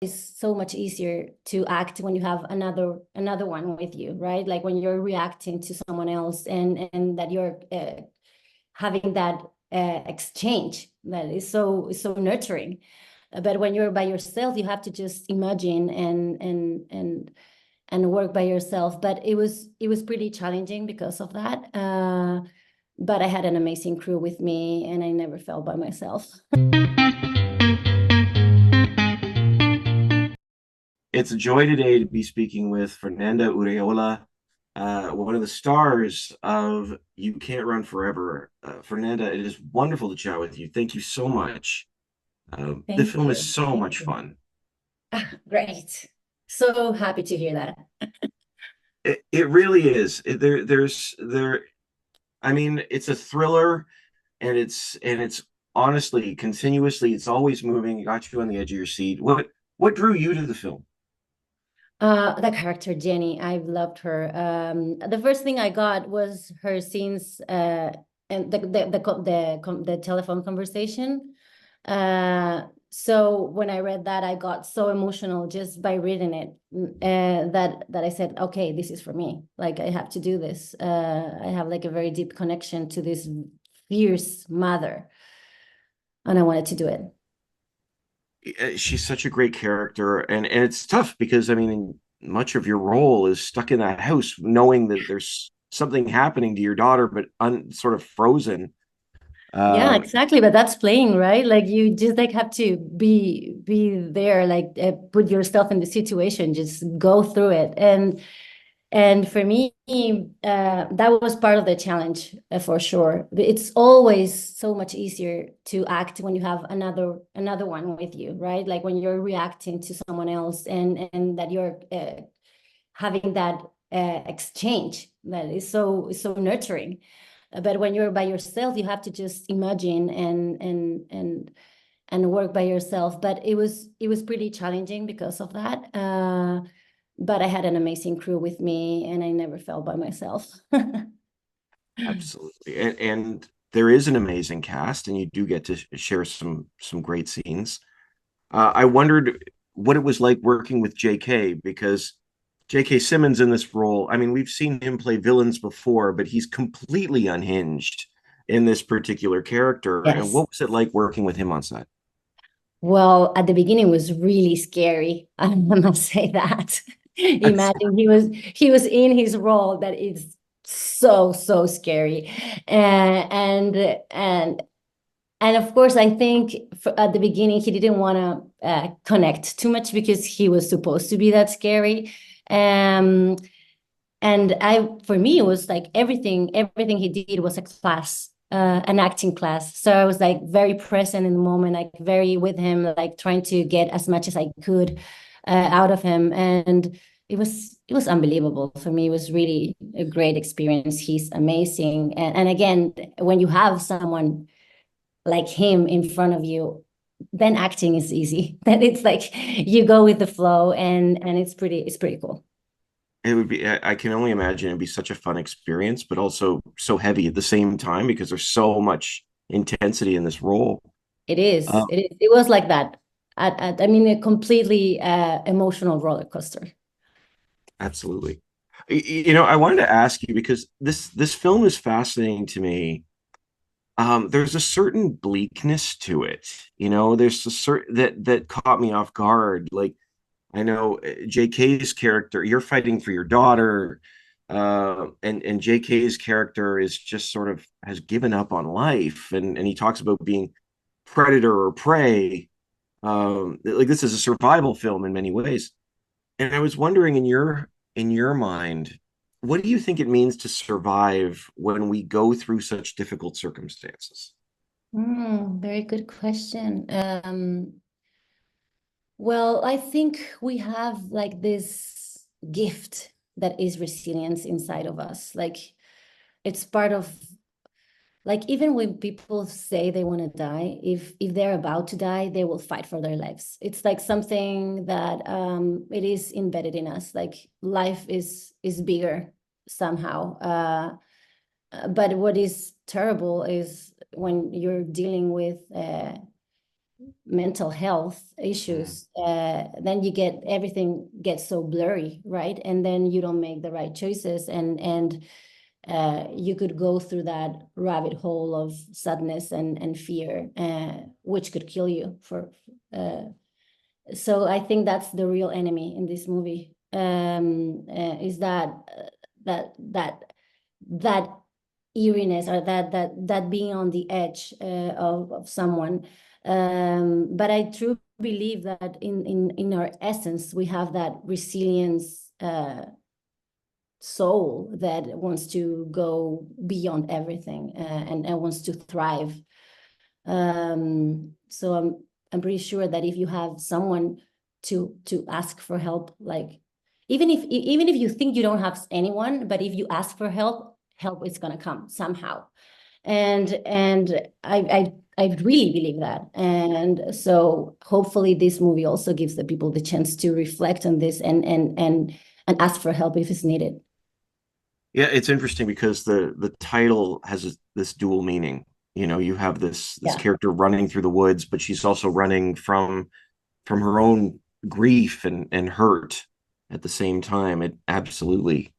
so much easier to act when you have another one with you, right? Like when you're reacting to someone else and that you're having that exchange that is so nurturing. But when you're by yourself, you have to just imagine and work by yourself. But it was pretty challenging because of that. But I had an amazing crew with me, and I never felt by myself. It's a joy today to be speaking with Fernanda Urrejola, one of the stars of You Can't Run Forever. Fernanda, it is wonderful to chat with you. Thank you so much. The Thank film is you. so Thank much you. fun. Great. So happy to hear that. It really is. I mean, it's a thriller, and it's honestly continuously. It's always moving. It got you on the edge of your seat. What drew you to the film? The character Jenny, I've loved her. The first thing I got was her scenes, and the telephone conversation. So when I read that, I got so emotional just by reading it, that I said, okay, this is for me. Like I have to do this. I have like a very deep connection to this fierce mother, and I wanted to do it. She's such a great character, and it's tough because I mean, much of your role is stuck in that house, knowing that there's something happening to your daughter, but sort of frozen. Yeah, Um, exactly. But that's playing, right? Like you just like have to be there, like put yourself in the situation, just go through it. And for me, that was part of the challenge, for sure. It's always so much easier to act when you have another one with you, right? Like when you're reacting to someone else and that you're having that exchange that is so nurturing. But when you're by yourself, you have to just imagine and work by yourself. But it was pretty challenging because of that. But I had an amazing crew with me, and I never felt by myself. Absolutely, and there is an amazing cast, and you do get to share some great scenes. I wondered what it was like working with J.K. because J.K. Simmons in this role. I mean, we've seen him play villains before, but he's completely unhinged in this particular character. And Yes. what was it like working with him on set? Well, at the beginning was really scary. I must say that. Imagine he was in his role that is so scary. And and of course, I think at the beginning he didn't want to connect too much because he was supposed to be that scary. Um, and for me, it was like everything he did was a class, an acting class. So I was like very present in the moment, like very with him, like trying to get as much as I could out of him. And it was unbelievable for me. It was really a great experience. He's amazing. And again, when you have someone like him in front of you, then acting is easy. Then it's like you go with the flow, and it's pretty cool. It would be, I can only imagine it'd be such a fun experience, but also so heavy at the same time because there's so much intensity in this role. It is. Uh, It was like that. I mean, a completely emotional roller coaster. Absolutely. You know, I wanted to ask you because this film is fascinating to me. There's a certain bleakness to it. You know, there's a certain that caught me off guard. Like I know JK's character, you're fighting for your daughter, and JK's character is just sort of has given up on life, and he talks about being predator or prey. Like this is a survival film in many ways. And I was wondering in your mind, what do you think it means to survive when we go through such difficult circumstances? Very good question. Well, I think we have like this gift that is resilience inside of us. Like it's part of, like, even when people say they want to die, if they're about to die, they will fight for their lives. It's like something that it is embedded in us. Like life is bigger somehow. But what is terrible is when you're dealing with mental health Mm. issues, then you get everything gets so blurry, right? And then you don't make the right choices, and you could go through that rabbit hole of sadness and fear, which could kill you for. So I think that's the real enemy in this movie. Is that that that eeriness, or that being on the edge of someone. But I truly believe that in our essence we have that resilience soul that wants to go beyond everything, and wants to thrive. So I'm pretty sure that if you have someone to ask for help, like even if you think you don't have anyone, but if you ask for help, help is gonna come somehow. And I really believe that. And so hopefully this movie also gives the people the chance to reflect on this, and ask for help if it's needed. Yeah, it's interesting because the title has this dual meaning. You know, you have this Yeah. character running through the woods, but she's also running from her own grief and hurt at the same time. It absolutely.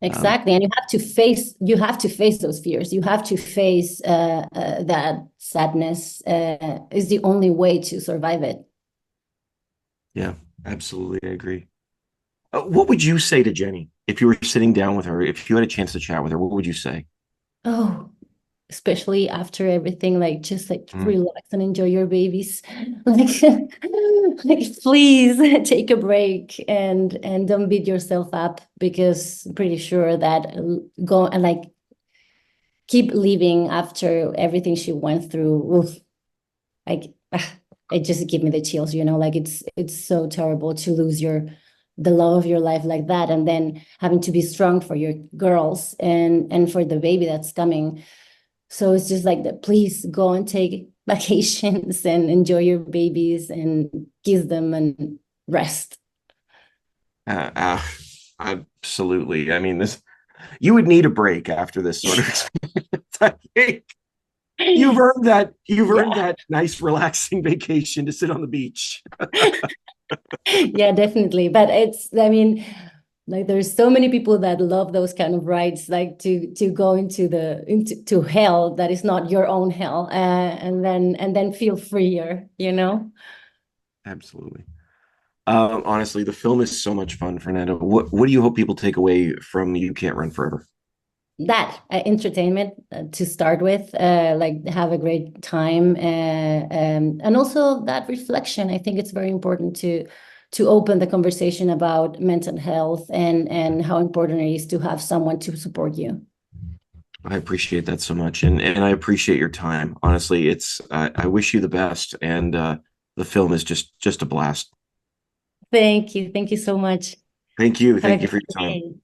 Um, Exactly. And you have to face those fears. You have to face that sadness is the only way to survive it. yeah, absolutely, I agree. What would you say to Jenny if you were sitting down with her? If you had a chance to chat with her, what would you say? Oh, especially after everything, like just like Mm. relax and enjoy your babies. Like like please take a break and don't beat yourself up, because I'm pretty sure that go and like keep living after everything she went through. Oof, like it just give me the chills, like it's so terrible to lose the love of your life like that, and then having to be strong for your girls and for the baby that's coming. So it's just like that, please go and take vacations and enjoy your babies and kiss them and rest. Uh, uh, Absolutely. I mean, this you would need a break after this sort of experience. I think you've earned that. You've earned Yeah. that nice, relaxing vacation to sit on the beach. Yeah, definitely. But I mean, like there's so many people that love those kind of rides, like to go into to hell that is not your own hell, and then feel freer. Absolutely. Honestly, the film is so much fun, Fernando. What do you hope people take away from You Can't Run Forever? That entertainment to start with, like have a great time, and also that reflection. I think it's very important to open the conversation about mental health and how important it is to have someone to support you. I appreciate that so much, and I appreciate your time. Honestly, it's I wish you the best, and the film is just a blast. Thank you so much. Thank you. Have a Thank you great for your time. day.